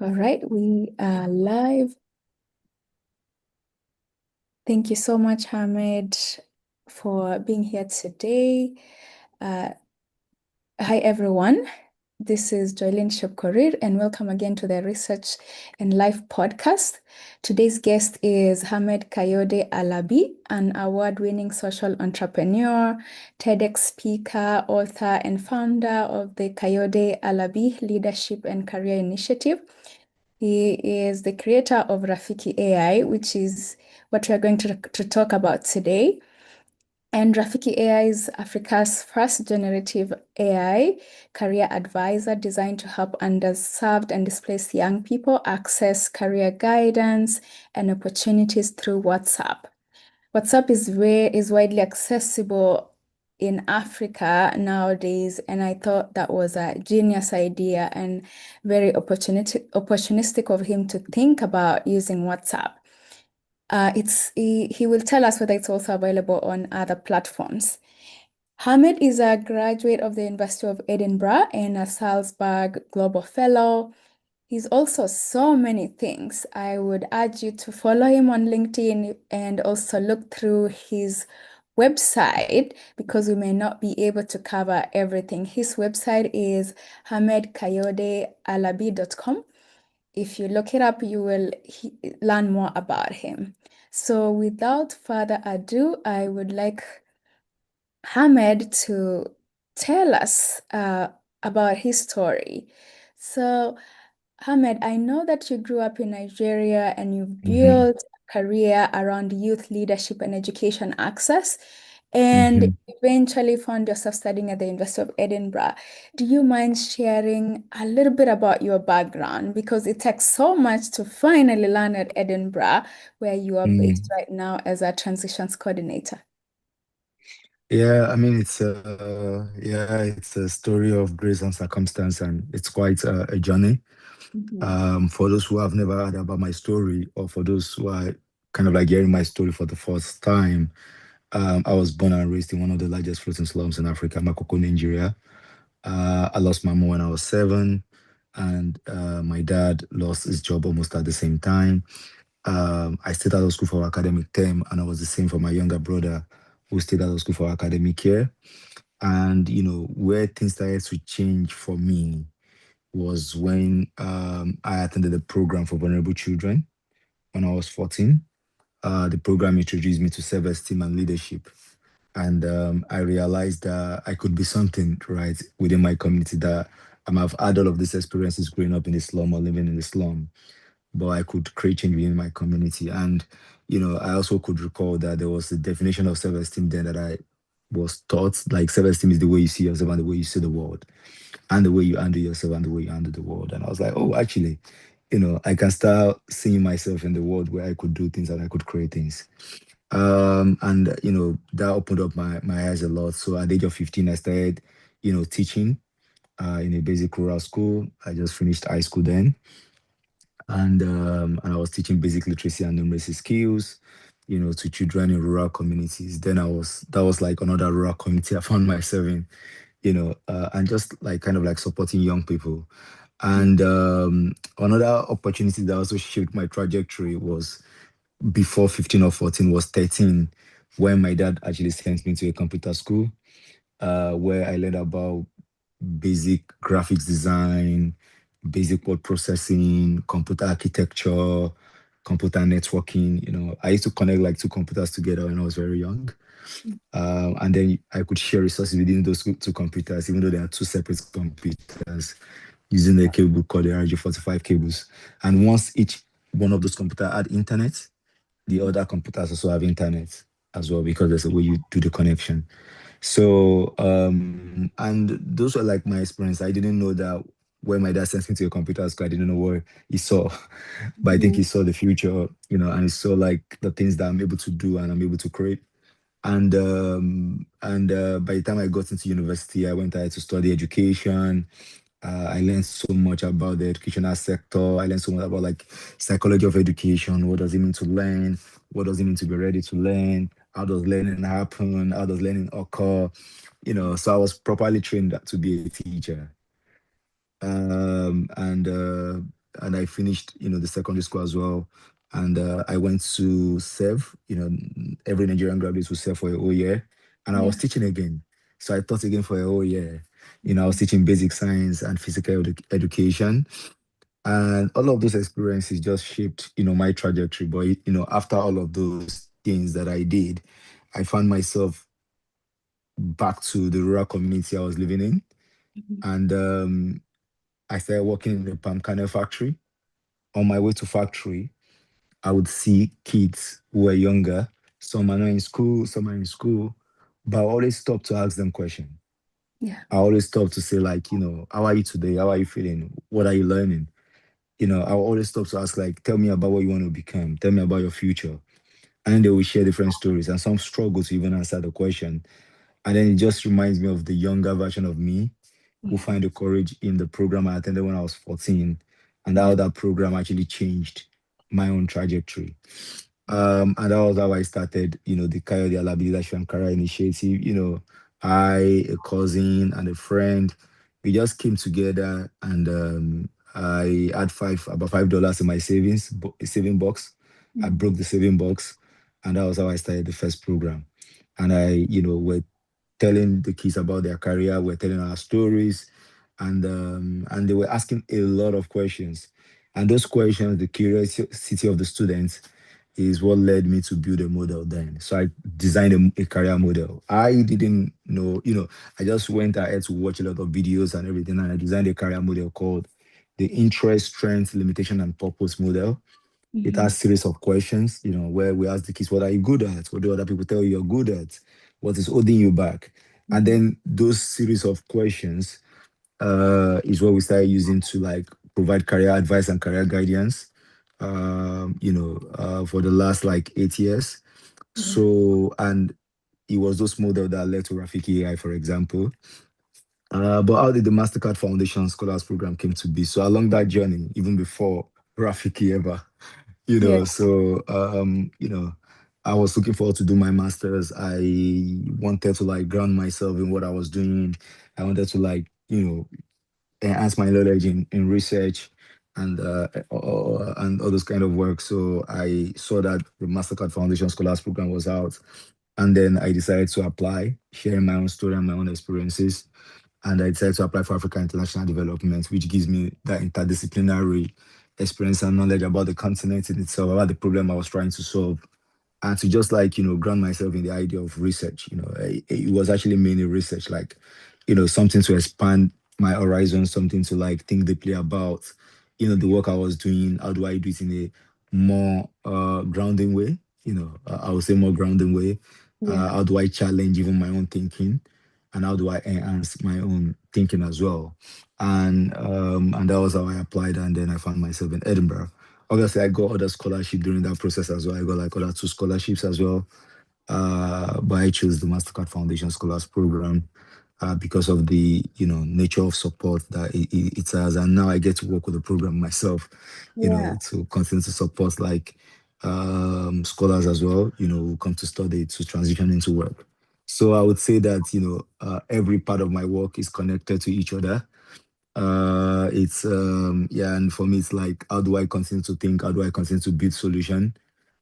All right, we are live. Thank you so much, Hamid, for being here today. Uh, Hi, everyone. This is Joylene Shopkorir, and welcome again to the Research and Life podcast. Today's guest is Hamed Kayode Alabi, an award-winning social entrepreneur, TEDx speaker, author, and founder of the Kayode Alabi Leadership and Career Initiative. He is the creator of Rafiki AI, which is what we're going to talk about today. And Rafiki AI is Africa's first generative AI career advisor designed to help underserved and displaced young people access career guidance and opportunities through WhatsApp. WhatsApp is widely accessible in Africa nowadays, and I thought that was a genius idea and very opportunistic of him to think about using WhatsApp. He will tell us whether it's also available on other platforms. Hamid is a graduate of the University of Edinburgh and a Salzburg Global Fellow. He's also so many things. I would urge you to follow him on LinkedIn and also look through his website because we may not be able to cover everything. His website is hamedkayodealabi.com. If you look it up, you will learn more about him. So without further ado, I would like Hamed to tell us about his story. So, Hamed, I know that you grew up in Nigeria and you've hmm built a career around youth leadership and education access, and hmm eventually found yourself studying at the University of Edinburgh. Do you mind sharing a little bit about your background? Because it takes so much to finally land at Edinburgh, where you are based mm. right now as a transitions coordinator. Yeah, I mean it's a story of grace and circumstance, and it's quite a journey. Mhm. For those who have never heard about my story, or for those who are kind of like hearing my story for the first time, I was born and raised in one of the largest floating slums in Africa, Makoko, Nigeria. I lost my mom when I was 7, and my dad lost his job almost at the same time. I stayed out of school for academic term, and I was the same for my younger brother who stayed out of school for academic year. And where things started to change for me was when I attended a program for vulnerable children when I was 14. The program introduced me to self-esteem and leadership, and I realized that I could be something right within my community. That I've had all of these experiences growing up in the slum or living in the slum, but I could create change within my community. And, I also could recall that there was a definition of self-esteem then that I was taught, like self-esteem is the way you see yourself and the way you see the world, and the way you handle yourself and the way you handle the world. And I was like, oh, actually, I can start seeing myself in the world where I could do things and I could create things. And that opened up my eyes a lot. So at the age of 15, I started, teaching in a basic rural school. I just finished high school then, and I was teaching basic literacy and numeracy skills, to children in rural communities. Then that was like another rural community I found myself in, and just like kind of like supporting young people. And another opportunity that also shaped my trajectory was before 15 or 14 was 13, when my dad actually sent me to a computer school, where I learned about basic graphics design, basic word processing, computer architecture, computer networking. I used to connect like two computers together when I was very young. And then I could share resources within those two computers, even though they are two separate computers, using a cable called the RJ45 cables. And once each one of those computers had internet, the other computers also have internet as well, because there's a way you do the connection. So, and those were like my experience. I didn't know that when my dad sent me to a computer school, I didn't know what he saw, but I think he Mhm. saw the future, and he saw like the things that I'm able to do and I'm able to create. And by the time I got into university, I went ahead to study education. I learned so much about the educational sector. I learned so much about like psychology of education. What does it mean to learn? What does it mean to be ready to learn? How does learning happen? How does learning occur? So I was properly trained to be a teacher. And and I finished, the secondary school as well. And I went to serve. Every Nigerian graduate will serve for a whole year, and I was Yeah. teaching again. So I taught again for a whole year. I was Mhm. teaching basic science and physical education, and all of those experiences just shaped, my trajectory. But after all of those things that I did, I found myself back to the rural community I was living in, Mhm. and I started working in the palm kernel factory. On my way to factory, I would see kids who were younger. Some are not in school, some are in school, but I always stop to ask them questions. Yeah. I always stop to say, like, how are you today? How are you feeling? What are you learning? I always stop to ask, like, tell me about what you want to become. Tell me about your future. And then they will share different stories, and some struggle to even answer the question. And then it just reminds me of the younger version of me who Mhm. find the courage in the program I attended when I was 14, and Yeah. how that program actually changed my own trajectory. Yeah. And that was how I started, the Coyote Alabi Leadership and Career Initiative. I, a cousin, and a friend, we just came together, and I had about $5 in my saving box. I Mhm. broke the saving box, and that was how I started the first program. And we're telling the kids about their career, we're telling our stories, and they were asking a lot of questions. And those questions, the curiosity of the students, is what led me to build a model then. So I designed a career model. I didn't know, I just went ahead to watch a lot of videos and everything, and I designed a career model called the interest, strength, limitation, and purpose model. It Mhm. has series of questions, where we ask the kids, what are you good at? What do other people tell you you're good at? What is holding you back? And Mhm. then those series of questions is what we started using to, like, provide career advice and career guidance, for the last like 8 years. Yeah. So, and it was those model that led to Rafiki AI, for example. But how did the MasterCard Foundation Scholars Program came to be? So along that journey, even before Rafiki ever, Yeah. I was looking forward to do my master's. I wanted to, like, ground myself in what I was doing. I wanted to, like, enhance my knowledge in research and all those kind of work. So I saw that the Mastercard Foundation Scholars Program was out, and then I decided to apply, sharing my own story and my own experiences. And I decided to apply for Africa International Development, which gives me that interdisciplinary experience and knowledge about the continent in itself, about the problem I was trying to solve, and to just, like, ground myself in the idea of research. It was actually mainly research, like, something to expand my horizons, something to, like, think deeply about, the work I was doing. How do I do it in a more grounding way? I would say more grounding way. Yeah. How do I challenge even my own thinking, and how do I enhance my own thinking as well? And that was how I applied, and then I found myself in Edinburgh. Obviously, I got other scholarship during that process as well. I got, like, other two scholarships as well. But I chose the Mastercard Foundation Scholars Program because of the, nature of support that it has. And now I get to work with the program myself, Yeah. to continue to support, like, scholars as well, who come to study to transition into work. So I would say that, every part of my work is connected to each other. It's yeah, and for me, it's like, how do I continue to think? How do I continue to build solution?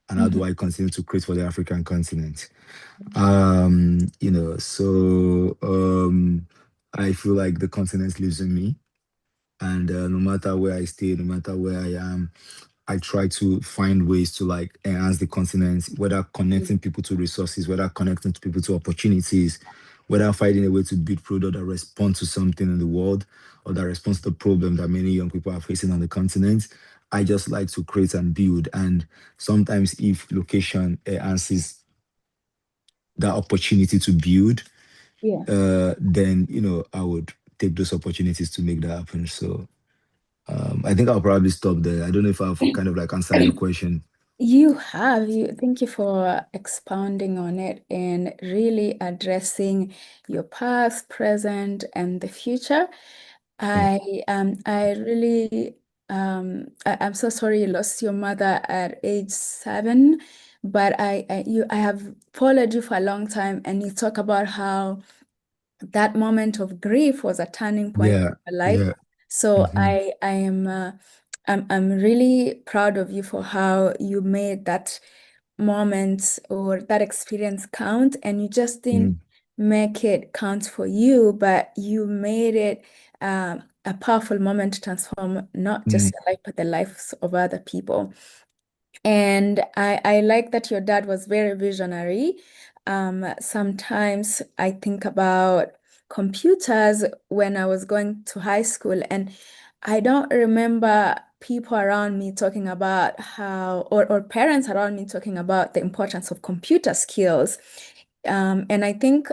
And how Mhm. do I continue to create for the African continent? I feel like the continent lives in me, and no matter where I stay, no matter where I am, I try to find ways to, like, enhance the continent, whether connecting people to resources, whether connecting to people to opportunities, whether finding a way to build product that respond to something in the world, or that responds to the problem that many young people are facing on the continent. I just like to create and build. And sometimes if location enhances that opportunity to build, Yeah. then, I would take those opportunities to make that happen. So I think I'll probably stop there. I don't know if I've kind of, like, answered your question. You have. Thank you for expounding on it and really addressing your past, present, and the future. Yeah. I really I'm so sorry you lost your mother at age 7, but I have followed you for a long time, and you talk about how that moment of grief was a turning point Yeah. in your life. Yeah. So Hmm. I am I'm really proud of you for how you made that moment or that experience count, and you just didn't Mm, make it count for you, but you made it a powerful moment to transform not just mm, your life, but the lives of other people. And I like that your dad was very visionary. Sometimes I think about computers when I was going to high school, and I don't remember people around me talking about or parents around me talking about the importance of computer skills. And I think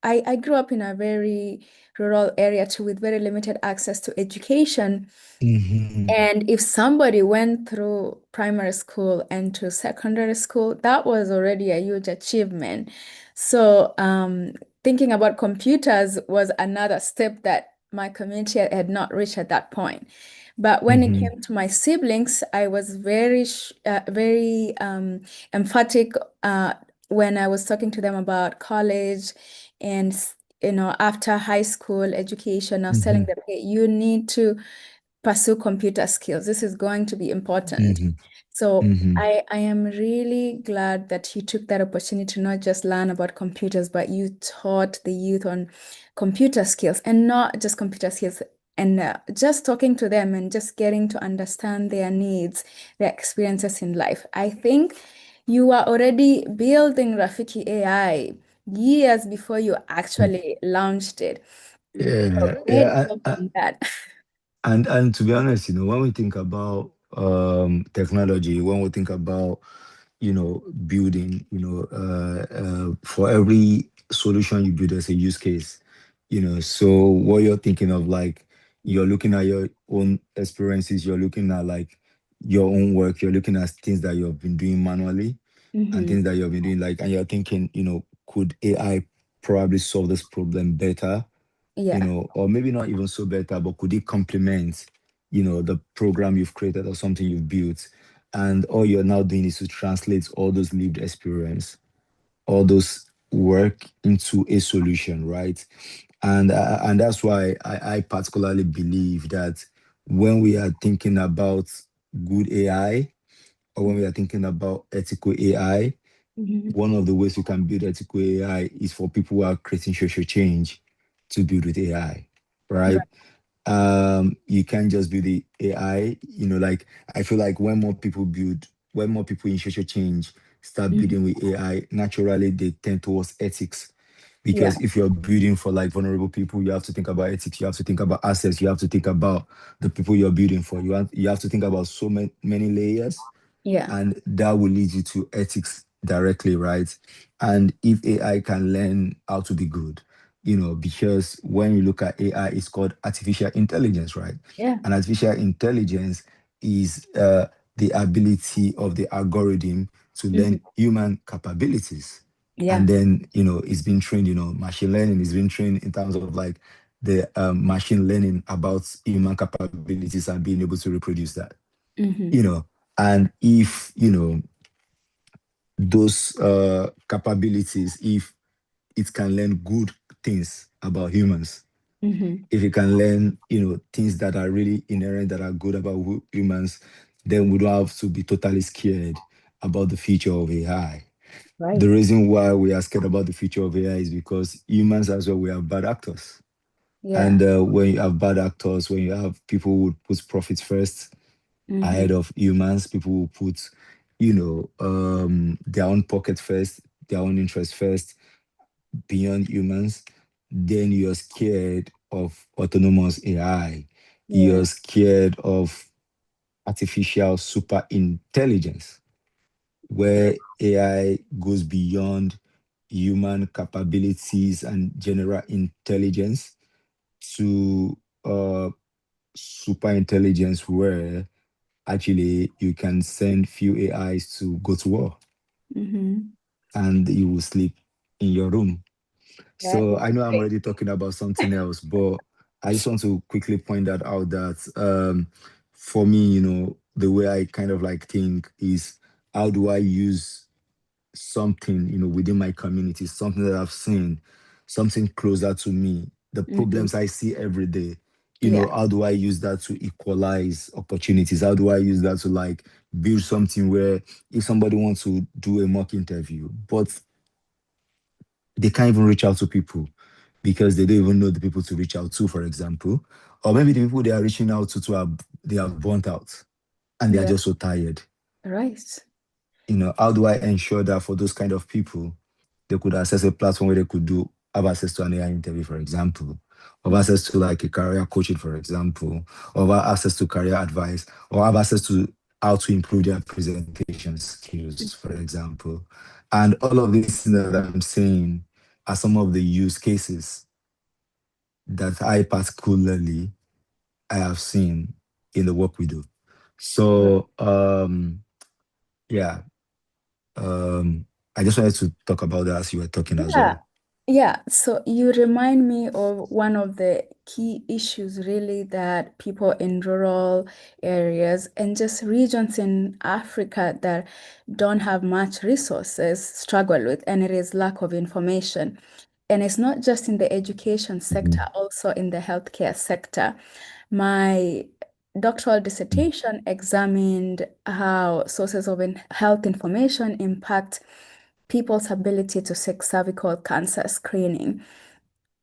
I grew up in a very rural area too, with very limited access to education. mhm, And if somebody went through primary school and to secondary school, that was already a huge achievement. So, thinking about computers was another step that my community had not reached at that point. But when it mhm, came to my siblings, I was very emphatic when I was talking to them about college and, after high school education. I was telling mhm, them, hey, you need to pursue computer skills. This is going to be important. mhm, So mhm, I am really glad that you took that opportunity to not just learn about computers, but you taught the youth on computer skills, and not just computer skills, and just talking to them and just getting to understand their needs, their experiences in life. I think you are already building Rafiki AI years before you mhm. actually launched it. So Yeah, great yeah. job on that. And to be honest, when we think about technology, when we think about building, for every solution you build, there's a use case. So what you're thinking of, like, you're looking at your own experiences, you're looking at like your own work, you're looking at things that you've been doing manually and Hmm. things that you've been doing, like, and you're thinking, could AI probably solve this problem better? Yeah. Or maybe not even so better, but could it complement, the program you've created or something you've built? And all you're now doing is to translate all those lived experience, all those work into a solution, right? And that's why I particularly believe that when we are thinking about good AI, or when we are thinking about ethical AI, Hmm. one of the ways you can build ethical AI is for people who are creating social change to build with AI, right? Right. You can't just build the AI, like, I feel like when more people in social change start Hmm. building with AI, naturally they tend towards ethics. Yeah. Because if you're building for like vulnerable people, you have to think about ethics, you have to think about assets, you have to think about the people you're building for. You have to think about so many layers, Yeah. and that will lead you to ethics directly, right? And if AI can learn how to be good, because when you look at AI, it's called artificial intelligence, right? Yeah. And artificial intelligence is the ability of the algorithm to Hmm. learn human capabilities. Yeah. And then, it's been trained, machine learning is being trained in terms of like the machine learning about human capabilities and being able to reproduce that you Hmm. know and if those capabilities, if it can learn good things about humans, Hmm. if it can learn things that are really inherent, that are good about humans, then we don't have to be totally scared about the future of AI. The Right. reason why we are scared about the future of AI is because humans as well, we have bad actors. Yeah. And when you have bad actors, when you have people who put profits first Hmm. ahead of humans. People will put, their own pocket first, their own interest first, beyond humans. Then you're scared of autonomous AI. Yeah. You're scared of artificial super intelligence, where AI goes beyond human capabilities and general intelligence to super intelligence, where actually you can send few AIs to go to war Hmm. and you will sleep in your room. That So is I know I'm great. already talking about something else, but I just want to quickly point that out that for me, the way I kind of like think is, how do I use something, within my community, something that I've seen, something closer to me, the Hmm. problems I see every day, Yeah, how do I use that to equalize opportunities? How do I use that to like build something where if somebody wants to do a mock interview, but they can't even reach out to people because they don't even know the people to reach out to, for example, or maybe the people they are reaching out to are they are burnt out and they are yeah, just so tired. right. How do I ensure that for those kind of people, they could access a platform where they could do have access to an AI interview, for example, or have Mm, access to like a career coaching, for example, or have access to career advice, or have access to how to improve their presentation skills, for example. And all of these things that I'm saying are some of the use cases that I particularly I have seen in the work we do. right. So yeah, I just wanted to talk about that as you were talking as Yeah, well. yeah. So you remind me of one of the key issues, really, that people in rural areas and just regions in Africa that don't have much resources struggle with, and it is lack of information. And it's not just in the education sector, Mhm. also in the healthcare sector. My doctoral dissertation examined how sources of health information impact people's ability to seek cervical cancer screening.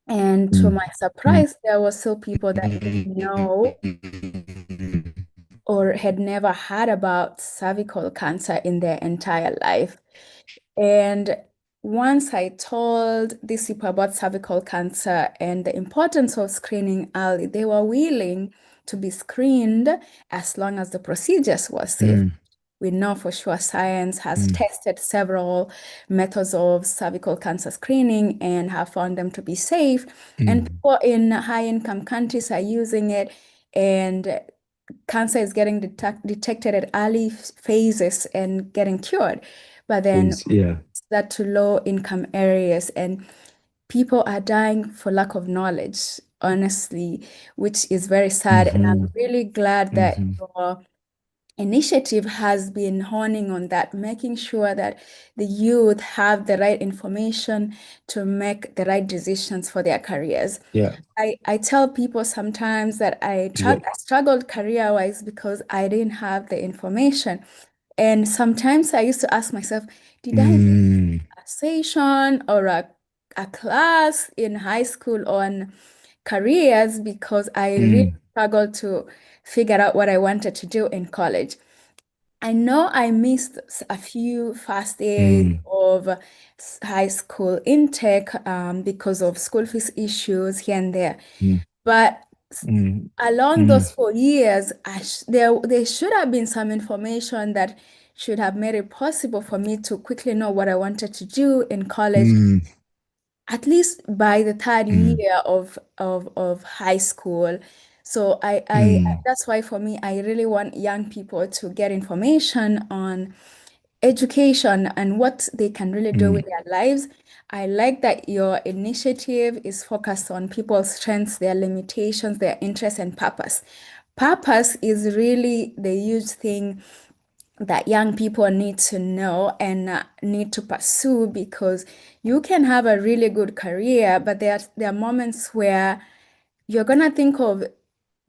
And to my surprise, there were still people that didn't know or had never heard about cervical cancer in their entire life. And once I told these people about cervical cancer and the importance of screening early, they were willing to be screened as long as the procedures were safe. Mm, We know for sure science has mm, tested several methods of cervical cancer screening and have found them to be safe. And mm. people in high-income countries are using it, and cancer is getting detected at early phases and getting cured. But then Yeah. that to low-income areas, and people are dying for lack of knowledge, honestly, which is very sad. And I'm Mm-hmm. really glad that Mm-hmm. your initiative has been honing on that, making sure that the youth have the right information to make the right decisions for their careers. Yeah. I tell people sometimes that Yep. I struggled career-wise because I didn't have the information. And sometimes I used to ask myself, did I miss Mm, a session or a class in high school on careers because I really mm, struggled to figure out what I wanted to do in college. I know I missed a few first days mm, of high school intake because of school fees issues here and there. mm, But mm, along mm, those 4 years, there should have been some information that should have made it possible for me to quickly know what I wanted to do in college, mm, at least by the third mm, year of high school. So mm, that's why for me, I really want young people to get information on education and what they can really do with mm. their lives. I like that your initiative is focused on people's strengths, their limitations, their interests, and purpose. Purpose is really the huge thing that young people need to know and need to pursue, because you can have a really good career, but there are moments where you're gonna think of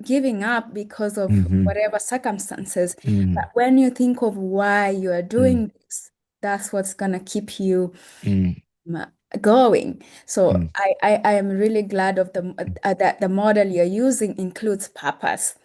giving up because of Mhm, whatever circumstances. But mm, when you think of why you are mm, doing this, that's what's gonna keep you mm, um, going. So mm, I am really glad of that the model you're using includes purpose.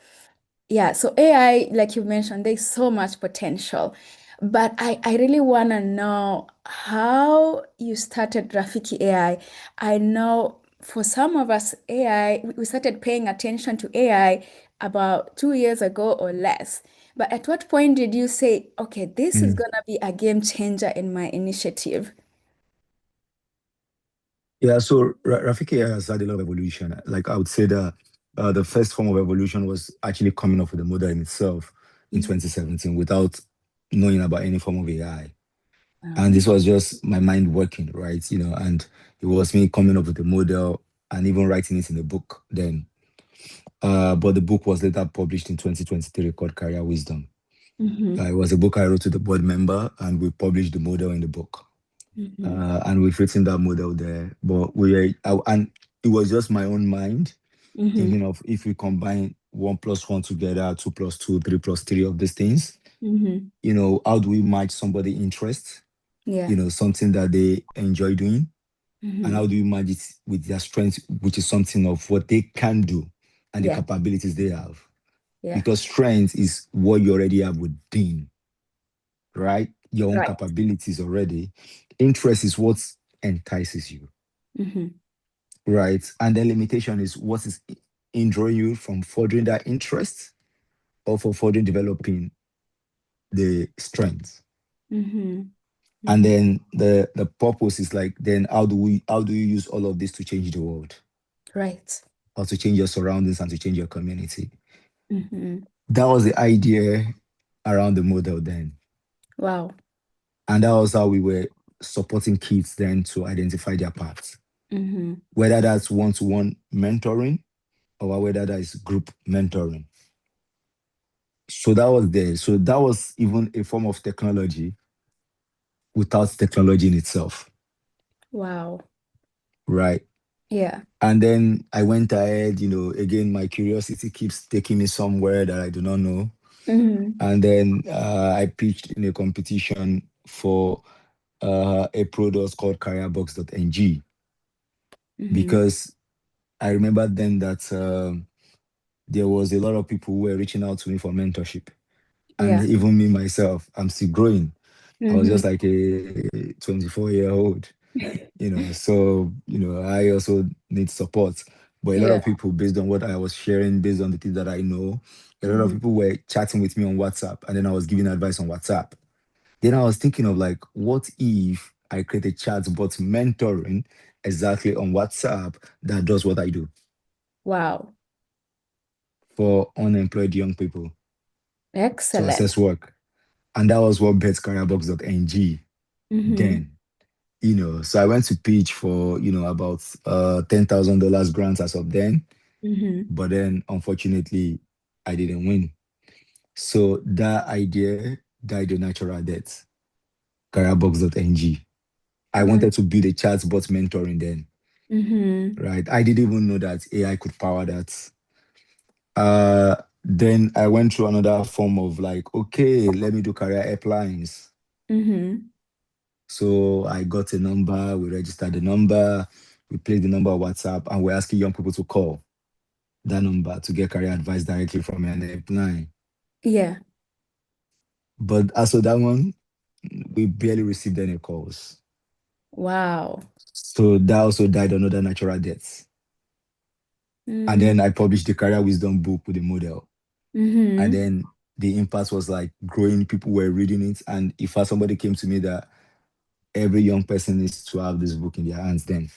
Yeah, so AI, like you mentioned, there's so much potential. But I really want to know how you started Rafiki AI. I know for some of us, AI, we started paying attention to AI about 2 years ago or less. But at what point did you say, okay, this is mm. going to be a game changer in my initiative? Yeah, so Rafiki has had a lot of evolution. Like I would say that the first form of evolution was actually coming up with the model in itself in Mhm. 2017 without knowing about any form of AI. And Um, this was just my mind working, right? And it was me coming up with the model and even writing it in a book then. But the book was later published in 2023 called Career Wisdom. mhm, It was a book I wrote to the board member, and we published the model in the book. mhm, And we've written that model there. But and it was just my own mind. Mm-hmm. thinking of if we combine one plus one together, two plus two, three plus three of these things, Mm-hmm. how do we match somebody interest, Yeah. something that they enjoy doing, and Mm-hmm. how do you match it with their strength, which is something of what they can do and the Yeah. capabilities they have. Yeah. Because strength is what you already have within, right? Your own Right. capabilities already. Interest is what entices you, Mm-hmm. right? And then limitation is what is hindering you from furthering that interest or for further developing the strength. Mm-hmm. And Mm-hmm. then the purpose is like, then how do you use all of this to change the world Right. or to change your surroundings and to change your community? Mm-hmm. That was the idea around the model then. Wow. And that was how we were supporting kids then to identify their paths, Mm-hmm. whether that's one-to-one mentoring or whether that is group mentoring. So that was there. So that was even a form of technology without technology in itself, Wow. right? Yeah. And then I went ahead, again, my curiosity keeps taking me somewhere that I do not know. Mm-hmm. And then I pitched in a competition for a product called careerbox.ng, Mm-hmm. because I remember then that there was a lot of people who were reaching out to me for mentorship. And Yeah. even me myself, I'm still growing. I was Mm-hmm. just like a 24-year-old, so, I also need support. But a lot Yeah. of people, based on what I was sharing, based on the things that I know, a lot of Mm-hmm. people were chatting with me on WhatsApp, and then I was giving advice on WhatsApp. Then I was thinking of like, what if I create a chat bot mentoring exactly on WhatsApp that does what I do Wow. for unemployed young people to Excellent. access work? And that was what betcareerbox.ng Mm-hmm. then. So I went to pitch for, about $10,000 grants as of then. Mm-hmm. But then unfortunately, I didn't win. So that idea died a natural death. Careerbox.ng. I wanted to build a chatbot mentoring then, Mm-hmm. right? I didn't even know that AI could power that. Then I went through another form of like, okay, let me do career appliance. Mm-hmm. So I got a number, we registered the number, we placed the number on WhatsApp, and we're asking young people to call that number to get career advice directly from an apply. Yeah. But as of that one, we barely received any calls. Wow. So that also died another natural death. And Mm-hmm. then I published the career wisdom book with the model. And Mm-hmm. then the impact was like growing, people were reading it. And if somebody came to me that every young person needs to have this book in their hands then,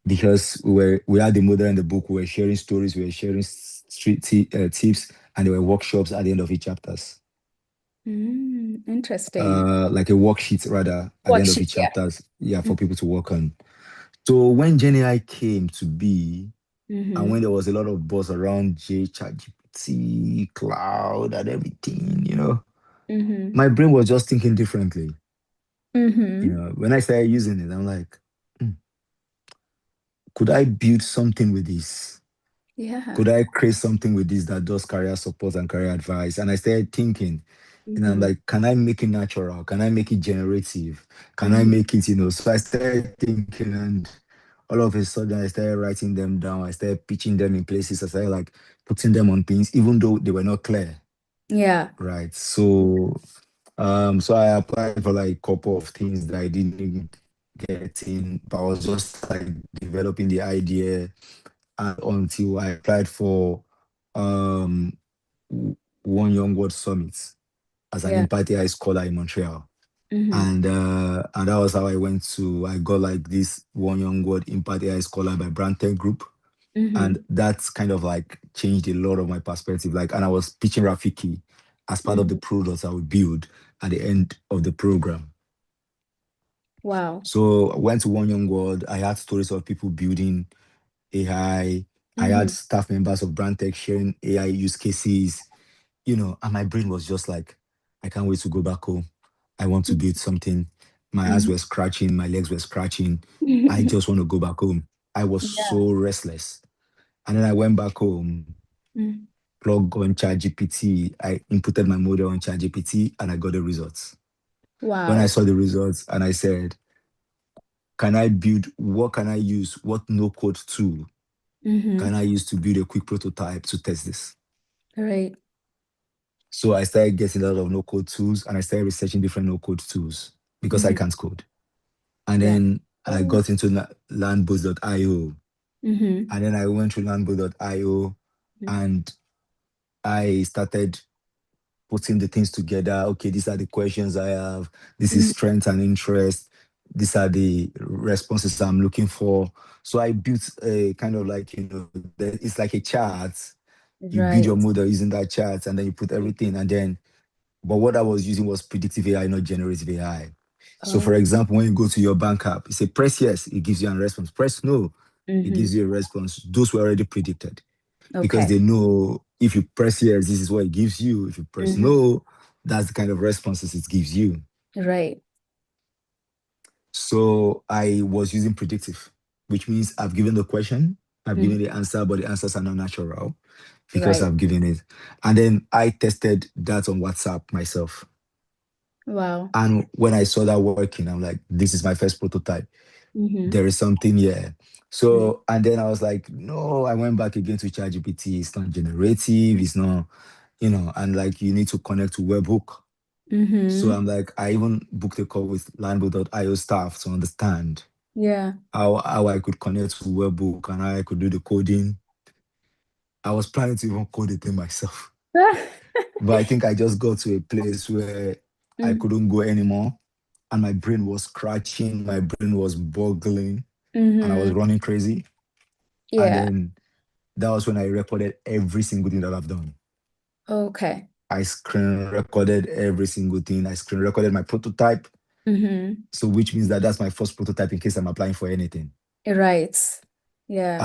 because we had the model in the book, we were sharing stories, we were sharing tips, and there were workshops at the end of each chapters. Interesting. Like a worksheet rather at the end of Worksheet, each yeah. chapters, yeah, for people to work on. So when Gen AI came to be, and Mm-hmm. when there was a lot of buzz around ChatGPT, cloud, and everything, Mm-hmm. my brain was just thinking differently. Mm-hmm. When I started using it, I'm like, "Hmm, could I build something with this? Yeah. Could I create something with this that does career support and career advice?" And I started thinking, and I'm Mm-hmm. like, can I make it natural? Can I make it generative? Can I Mm-hmm. make it, So I started thinking, and all of a sudden I started writing them down. I started pitching them in places. I started like putting them on things, even though they were not clear. Yeah. Right. So I applied for like a couple of things that I didn't even get in, but I was just like developing the idea, and until I applied for um One Young World Summit as an Yeah. Impact AI scholar in Montreal. Mm-hmm. And that was how I got like this One Young World Impact AI scholar by Brandtech Group. And Mm-hmm. that's kind of like changed a lot of my perspective. Like, and I was pitching Rafiki as part of the Mm-hmm. products I would build at the end of the program. Wow. So I went to One Young World. I had stories of people building AI. I Mm-hmm. had staff members of Brandtech sharing AI use cases, and my brain was just like, I can't wait to go back home. I want to build something. My hands Mm-hmm. were scratching, my legs were scratching. I just want to go back home. I was Yeah. so restless. And then I went back home, Mm. plug on ChatGPT. I inputted my model on ChatGPT and I got the results. When I Wow. saw the results and I said, can I build, what can I use? What no code tool can Mm-hmm. I use to build a quick prototype to test this? Right. So I started getting a lot of no code tools and I started researching different no code tools because I Mm-hmm. can't code. And Yeah. then I Oh. got into landboost.io. Mm-hmm. And then I went to landboost.io and I started putting the things together. Okay, these are the questions I have. This is Mm-hmm. strength and interest. These are the responses I'm looking for. So I built a kind of like, it's like a chart. You build your Right. model using that chart and then you put everything. And then, but what I was using was predictive AI, not generative AI. So for Oh. example, when you go to your bank app, you say press yes, it gives you a response. Press no, it Mm-hmm. gives you a response. Those were already predicted because Okay. they know if you press yes, this is what it gives you. If you press Mm-hmm. no, that's the kind of responses it gives you. Right. So I was using predictive, which means I've given the question, I've Mm. given the answer, but the answers are not natural because Right. I've given it. And then I tested that on WhatsApp myself. Wow. And when I saw that working, I'm like, this is my first prototype. Mm-hmm. There is something here. So, and then I was like, no, I went back again to ChatGPT. It's not generative, it's not, and like you need to connect to webhook. So Mm-hmm. I'm like, I even booked a call with Lambo.io staff to understand Yeah. how I could connect to webhook and how I could do the coding. I was planning to even code it in myself. But I think I just got to a place where I Mm. couldn't go anymore. And my brain was scratching, my brain was boggling, and I was Mm-hmm. running crazy. And Yeah. then that was when I recorded every single thing that I've done. Okay. I screen recorded every single thing. I screen recorded my prototype. Mm-hmm. So which means that that's my first prototype in case I'm applying for anything. Right. Yeah.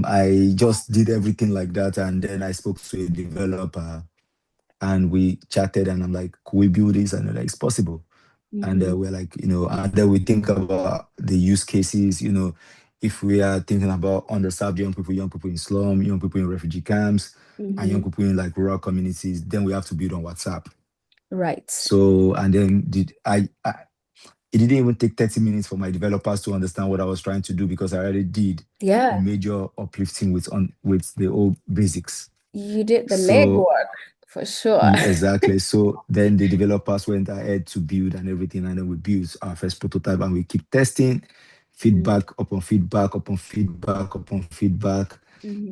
I just did everything like that, and then I spoke to a developer, and we chatted, and I'm like, "Could we build this?" And they're like, "It's possible." And Mm-hmm. we're like, and then we think about the use cases. If we are thinking about underserved young people in slum, young people in refugee camps, and young Mm-hmm. people in like rural communities, then we have to build on WhatsApp. Right. So, and then it didn't even take 30 minutes for my developers to understand what I was trying to do because I already did a Yeah. major uplifting with the old basics. You did the So legwork for sure. exactly. So then the developers went ahead to build and everything, and then we built our first prototype, and we keep testing, feedback upon feedback upon feedback upon feedback.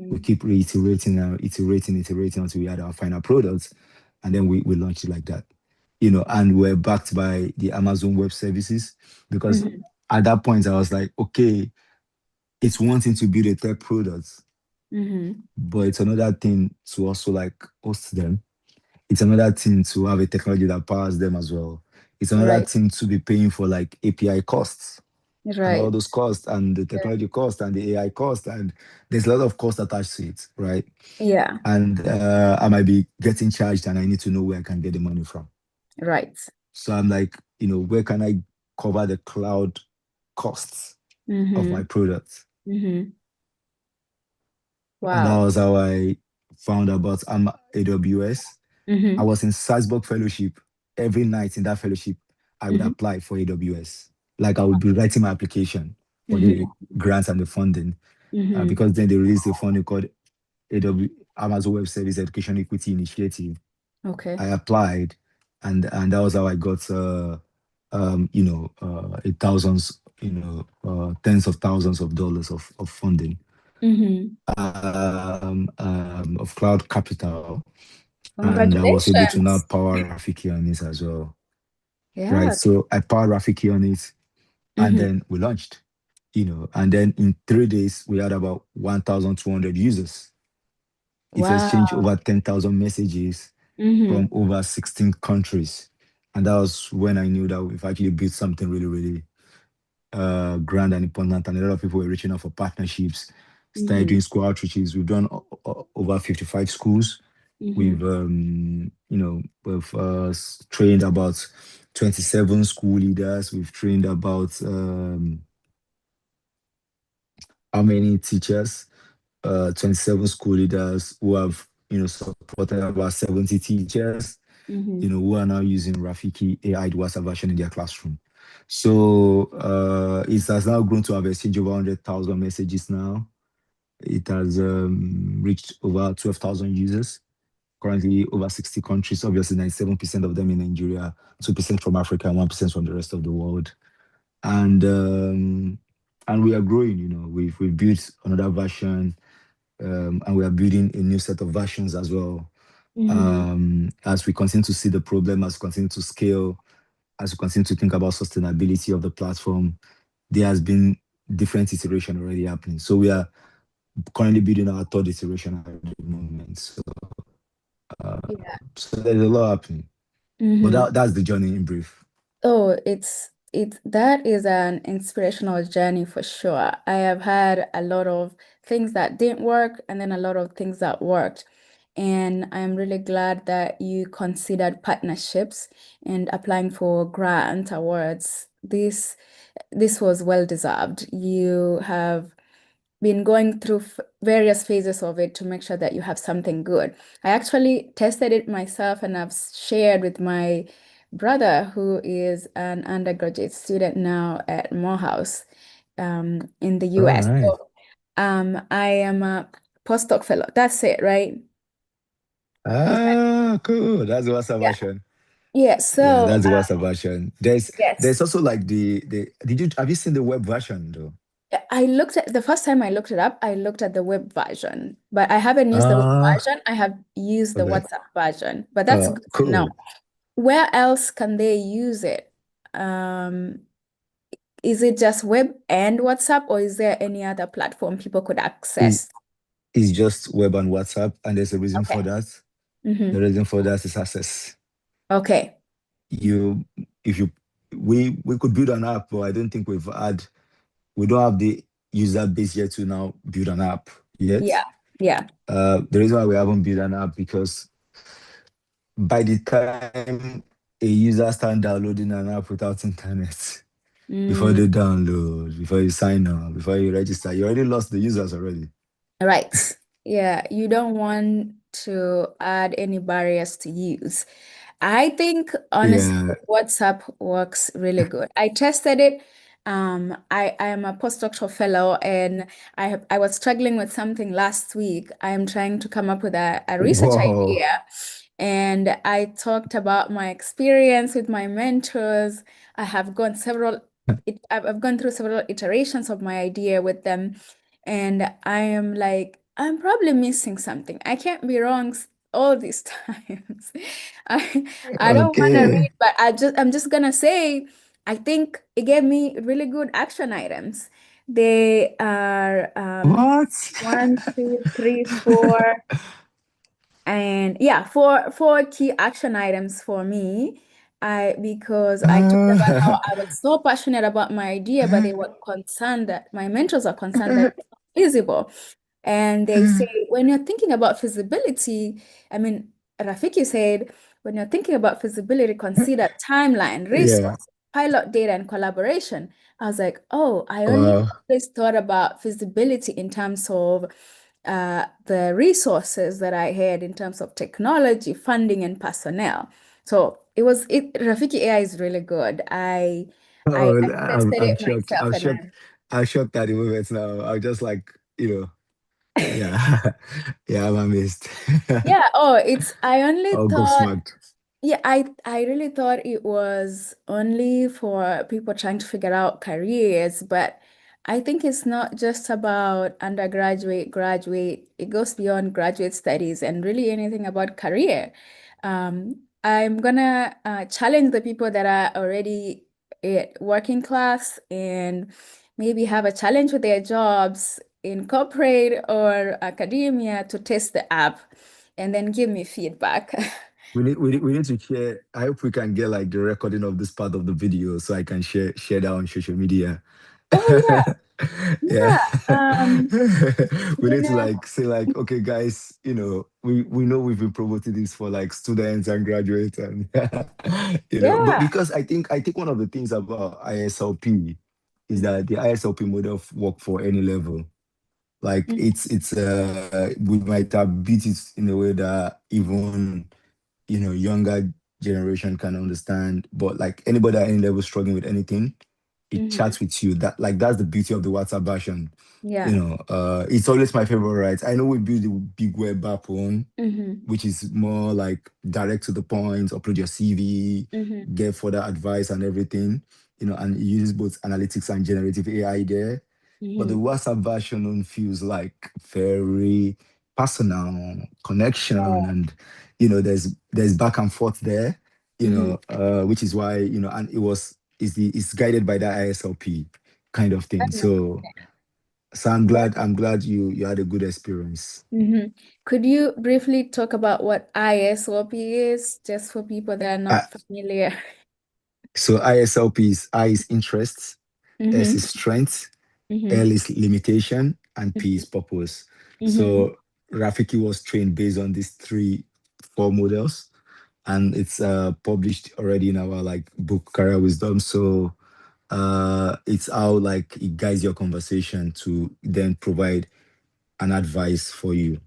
We Mm-hmm. keep reiterating and iterating until we had our final product, and then we launched it like that. And we're backed by the Amazon Web Services because Mm-hmm. at that point I was like, okay, it's one thing to build a tech product, Mm-hmm. but it's another thing to also like host them. It's another thing to have a technology that powers them as well. It's another Right. thing to be paying for like API costs and all Right. those costs and the technology cost and the AI cost. And there's a lot of cost attached to it, right? Yeah. And I might be getting charged and I need to know where I can get the money from. Right. So I'm like, where can I cover the cloud costs of my Mm-hmm. product? Mm-hmm. And that Wow. was how I found about AWS. I Mm-hmm. was in Salzburg fellowship. Every night in that fellowship, I would Mm-hmm. apply for AWS. Like I would be writing my application for the Mm-hmm. grants and the funding Mm-hmm. because then they released a funding called AW Amazon Web Service Education Equity Initiative. Okay. I applied, and that was how I got a thousands, tens of thousands of dollars of funding Mm-hmm. of cloud capital, and I was able to now Congratulations. power Rafiki on it as well. Right. Yeah. So I powered Rafiki on it, and Mm-hmm. then we launched. And then in 3 days we had about 1,200 users. It exchanged Wow. over 10,000 messages Mm-hmm. from over 16 countries. And that was when I knew that we've actually built something really, really grand and important. And a lot of people were reaching out for partnerships, started Mm-hmm. doing school outreaches. We've done over 55 schools. Mm-hmm. We've trained about 27 school leaders. We've trained about how many teachers? 27 school leaders who have, supported about 70 teachers, Mm-hmm. who are now using Rafiki AI, the WhatsApp version in their classroom. So it has now grown to have exchanged over 100,000 messages now. It has reached over 12,000 users, currently over 60 countries, obviously 97% of them in Nigeria, 2% from Africa, and 1% from the rest of the world. And we are growing, we've built another version, and we are building a new set of versions as well. Mm-hmm. As we continue to see the problem, as we continue to scale, as we continue to think about sustainability of the platform, there has been different iteration already happening. So we are currently building our third iteration at the moment. Uh, Yeah. so there's a lot happening. But Mm-hmm. that's the journey in brief. Oh, it's that is an inspirational journey for sure. I have had a lot of things that didn't work and then a lot of things that worked. And I'm really glad that you considered partnerships and applying for grant awards. This was well deserved. You have been going through various phases of it to make sure that you have something good. I actually tested it myself and I've shared with my brother, who is an undergraduate student now at Morehouse in the All US. right. So I am a postdoc fellow. That's it, right? Is that, Ah, cool. That's the WhatsApp yeah. version. Yeah. Yeah, So that's the WhatsApp version. There's yes. also like the did you have you seen the web version though? I looked at the first time I looked it up, I looked at the web version, but I haven't used the web Ah, version. I have used the okay. WhatsApp version, but that's good to know. Cool. Where else can they use it? Um, is it just web and WhatsApp, or is there any other platform people could It, access? it's just web and WhatsApp, and there's a reason for Okay. that. The Hmm. reason for that is access. Okay. You, if you, we could build an app, but I don't think we don't have the user base yet to now build an app yet. Yeah. Yeah. The reason why we haven't built an app because by the time a user start downloading an app without internet, before Mm. they download, before you sign up, before you register, you already lost the users already. Right. Yeah, you don't want to add any barriers to use. I think honestly, Yeah. WhatsApp works really good. I tested it. I am a postdoctoral fellow and I was struggling with something last week. I am trying to come up with a research Whoa. idea. And I talked about my experience with my mentors. I have gone I've gone through several iterations of my idea with them. And I am like, I'm probably missing something. I can't be wrong all these times. I I don't want to Okay. read, but I'm just gonna say, I think it gave me really good action items. They are What? one, two, three, four. And yeah, four key action items for me. Because I talked about how Uh, I was so passionate about my idea, but they were concerned that my mentors are concerned that it's not feasible. And they say, when you're thinking about feasibility, I mean, Rafiki said, when you're thinking about feasibility, consider timeline, yeah. resource, pilot data, and collaboration. I was like, oh, I only Wow. always thought about feasibility in terms of the resources that I had in terms of technology, funding, and personnel. So Rafiki AI is really good. Oh, I tested I'm it shocked. myself I'm and shocked. I I'm shocked at the moment now. I'm just like, yeah. Yeah, I'm amazed. yeah, oh, it's I only I'll go thought smart. yeah, I really thought it was only for people trying to figure out careers, but I think it's not just about undergraduate, graduate. It goes beyond graduate studies and really anything about career. I'm gonna challenge the people that are already working class and maybe have a challenge with their jobs in corporate or academia to test the app and then give me feedback. We need to share. I hope we can get like the recording of this part of the video so I can share that on social media. Oh Yeah. yeah. We You need to know, like say like, okay, guys, we know we've been promoting this for like students and graduates and but yeah. because I think one of the things about ISLP is Mhm. that the ISLP model work for any level. Like Mm-hmm. we might have beat it in a way that even younger generation can understand. But like anybody at any level struggling with anything, it Mm-hmm. chats with you. That's the beauty of the WhatsApp version. Yeah. It's always my favorite, right? I know we build the big web app one, Mm-hmm. which is more like direct to the point, upload your CV, Mm-hmm. get further advice and everything, and it uses both analytics and generative AI there. But the Mm-hmm. WhatsApp version feels like very personal connection, Oh. and there's back and forth there, Mm-hmm. which is why, and it's guided by that ISLP kind of That thing. makes So I'm glad you had a good experience. Mm-hmm. Could you briefly talk about what ISOP is, just for people that are Uh, not familiar? so ISLP is I is interest, S Mm-hmm. is strength, Mm-hmm. L is limitation, and P Mm-hmm. is purpose. Mm-hmm. So Rafiki was trained based on these four models, and it's published already in our like book Career Wisdom. So it's how like it guides your conversation to then provide an advice for you.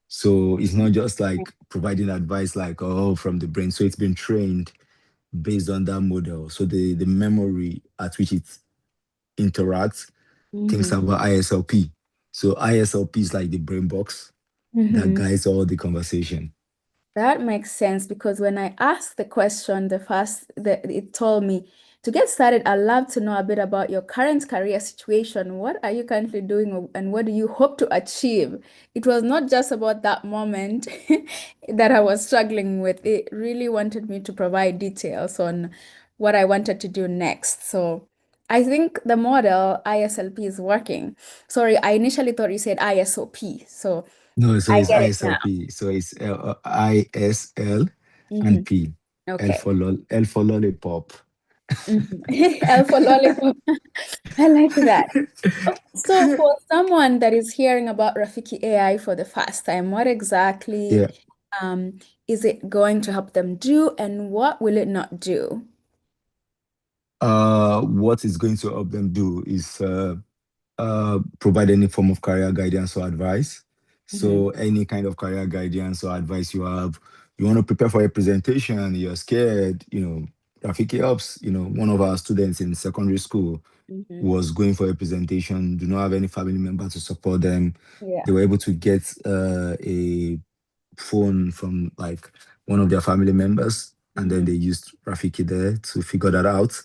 So it's not just like providing advice like oh from the brain. So it's been trained based on that model. So the memory at which it interacts thinks Mm-hmm. about ISLP. So ISLP is like the brain box that Mm-hmm. guides all the conversation. That makes sense because when I asked the question, it told me to get started, I'd love to know a bit about your current career situation. What are you currently doing and what do you hope to achieve? It was not just about that moment that I was struggling with. It really wanted me to provide details on what I wanted to do next. So I think the model ISLP is working. Sorry, I initially thought you said ISOP. So No, so I it's get it now. ISLP. So it's ISL and Mhm. P. Okay. L for lollipop. Mhm. L for lollipop. I like that. Okay, so for someone that is hearing about Rafiki AI for the first time, what exactly Yeah. um, is it going to help them do and what will it not do? What it's going to help them do is provide any form of career guidance or advice. Hmm. So any kind of career guidance or advice you have, you want to prepare for a presentation, you're scared, Rafiki helps, one of our students in secondary school Hmm. was going for a presentation, do not have any family member to support them. Yeah. They were able to get a phone from like one of their family members, and then Hmm. they used Rafiki there to figure that out.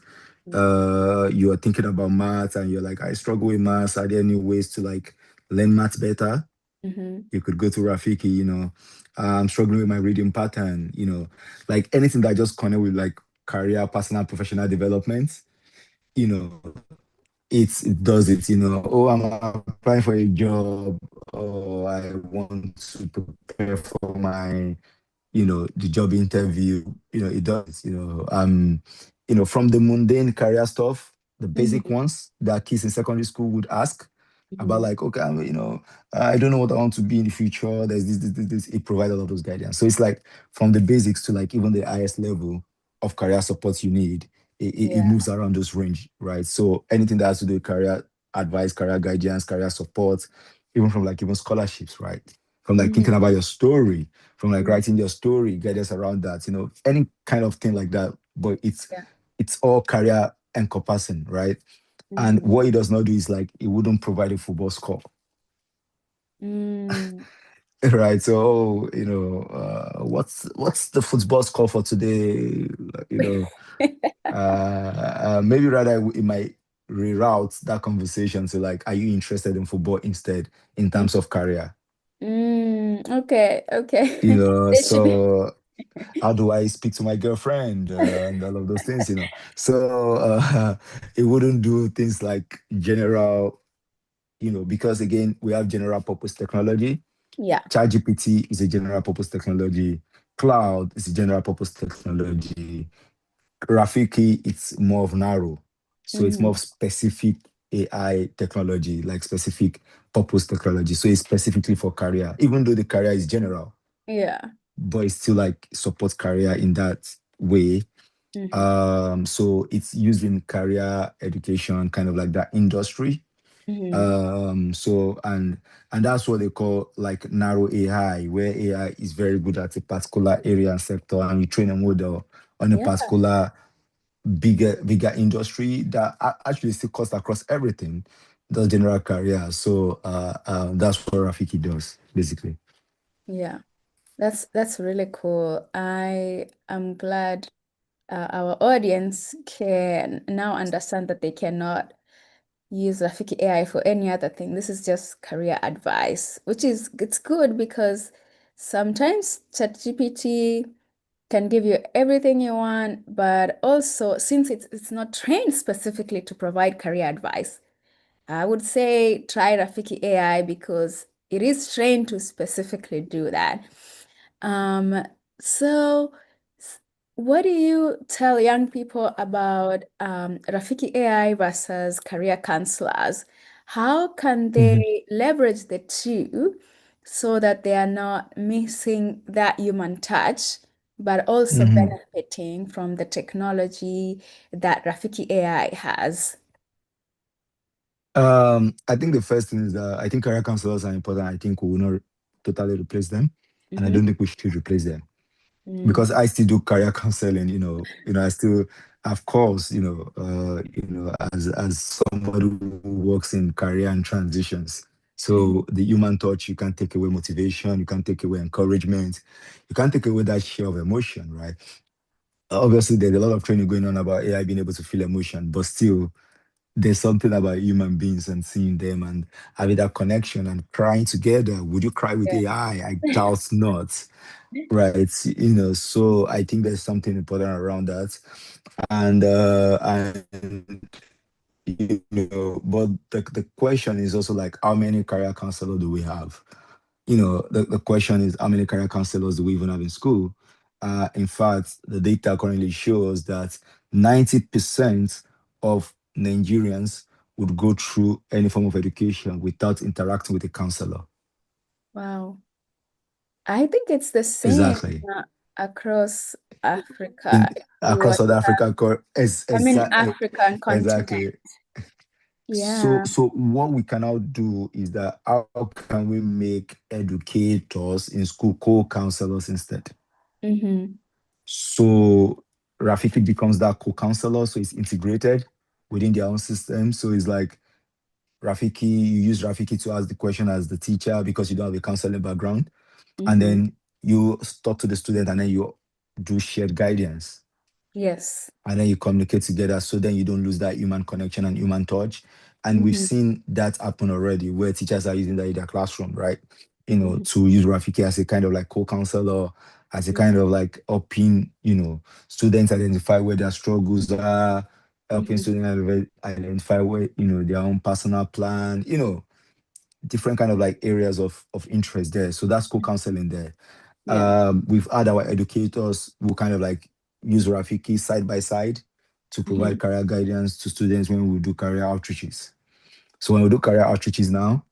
You are thinking about maths and you're like, I struggle with maths. Are there any ways to like learn maths better? Hmm. You could go to Rafiki, I'm struggling with my reading pattern, like anything that just connect with like career, personal, professional development, you know, it does it, Oh, I'm applying for a job, or I want to prepare for my the job interview, it does, from the mundane career stuff, the basic Hmm. ones that kids in secondary school would ask about, Hmm. like, okay, I don't know what I want to be in the future. There's this. It provides all of those guidance. So it's like from the basics to like even the highest level of career support you need, it Yeah. moves around those range, right? So anything that has to do with career advice, career guidance, career support, even from like even scholarships, right? From like Hmm. thinking about your story, from like writing your story, guidance around that, any kind of thing like that. But it's Yeah. it's all career encompassing, right? And Hmm. what it does not do is like it wouldn't provide a football score, Mm. right? So, what's the football score for today? You know, maybe rather it might reroute that conversation to like, are you interested in football instead in terms of career? Okay, okay. They should be, So how do I speak to my girlfriend and all of those things, So it wouldn't do things like general, because again, we have general purpose technology. yeah. ChatGPT is a general purpose technology. Cloud is a general purpose technology. Rafiki, it's more of narrow. So it's more Hmm. of specific AI technology, like specific purpose technology. So it's specifically for career, even though the career is general, Yeah. but it still like supports career in that way. Hmm. So it's used in career education, kind of like that industry. Mm-hmm. So and that's what they call like narrow AI, where AI is very good at a particular area and sector, and you train a model on a Yeah, particular bigger industry that actually still cuts across everything, does general career. So that's what Rafiki does basically. yeah. That's really cool. I am glad our audience can now understand that they cannot use Rafiki AI for any other thing. This is just career advice, which is it's good because sometimes ChatGPT can give you everything you want, but also since it's not trained specifically to provide career advice, I would say try Rafiki AI because it is trained to specifically do that. Um, so s- what do you tell young people about Rafiki AI versus career counselors? How can Mhm. they leverage the two so that they are not missing that human touch, but also Mhm. benefiting from the technology that Rafiki AI has? I think the first thing is that I think career counselors are important. I think we will not totally replace them, and I Mm-hmm. don't think we should replace them Mm, because I still do career counseling. I still have calls. As somebody who works in career and transitions. mhm. So the human touch, you can't take away motivation, you can't take away encouragement, you can't take away that share of emotion, right? Obviously, there's a lot of training going on about AI being able to feel emotion, but still there's something about human beings and seeing them and having that connection and crying together. Would you cry with Yeah. AI? I doubt not. Right. So I think there's something important around that. And but the question is also like how many career counselors do we have? The question is how many career counselors do we even have in school? In fact, the data currently shows that 90% of Nigerians would go through any form of education without interacting with a counselor. Wow. I think it's the same Exactly. uh, across Africa. In If you across were, South Africa, I mean, African continent. exactly. So, Yeah. so what we can now do is that how can we make educators in school co-counselors instead? Mm-hmm. So Rafiki becomes that co-counselor, so it's integrated within their own system. So it's like Rafiki, you use Rafiki to ask the question as the teacher because you don't have a counseling background, and Mm-hmm. then you talk to the student, and then you do shared guidance, Yes. and then you communicate together so then you don't lose that human connection and human touch. And we've Mm-hmm. seen that happen already where teachers are using that in their classroom, right? Mm-hmm. To use Rafiki as a kind of like co-counselor, as a Yeah. kind of like helping, students identify where their struggles are, helping Mm-hmm. students identify where, their own personal plan, different kind of like areas of interest there. So that's co-counseling there. Yeah. We've had our educators who kind of like use Rafiki side by side to Mm-hmm. provide career guidance to students when we do career outreaches. So when we do career outreaches now,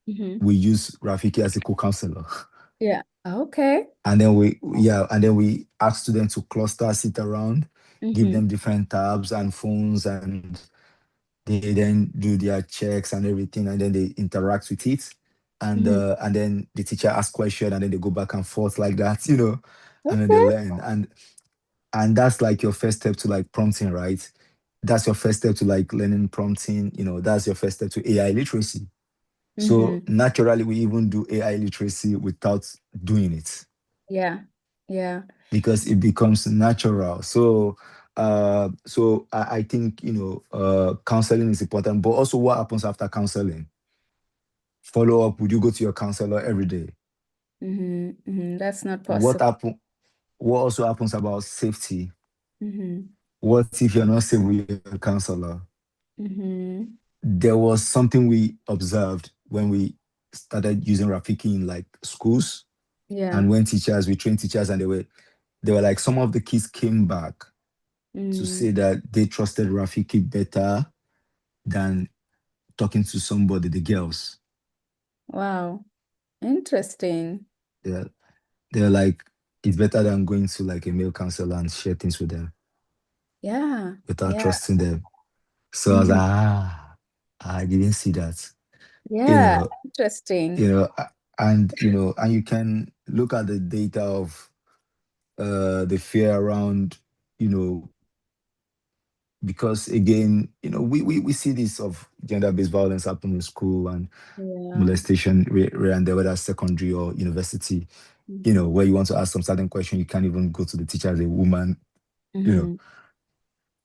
Mm-hmm. we use Rafiki as a co-counselor. Yeah. Okay. And then we ask students to cluster, sit around, give Mm-hmm. them different tabs and phones, and they then do their checks and everything, and then they interact with it. And Mm-hmm. uh, and then the teacher asks question, and then they go back and forth like that, and then they Okay. learn. And that's like your first step to like prompting, right? That's your first step to like learning prompting. That's your first step to AI literacy. So Mm-hmm. naturally, we even do AI literacy without doing it Yeah. Yeah. because it becomes natural. So I think counseling is important, but also what happens after counseling? Follow up. Would you go to your counselor every day? Mm-hmm. Mm-hmm. That's not What possible. happen? What also happens about safety? Mm-hmm. What if you're not safe with your counselor? Mm-hmm. There was something we observed when we started using Rafiki in like schools Yeah. and when we trained teachers, and they were like some of the kids came back to Mm. say that they trusted Rafiki better than talking to somebody, the girls. Wow. Interesting. They're, they're like, it's better than going to like a male counselor and share things with them Yeah. without Yeah. trusting them. So I was like, Mm-hmm. I didn't see that. You Yeah, know, interesting. you know, and you can look at the data of the fear around, you know, because again, we see this of gender-based violence happen in school and Yeah. molestation and there, whether it's secondary or university, Mm-hmm. where you want to ask some certain question, you can't even go to the teacher as a woman, you know. Mm-hmm.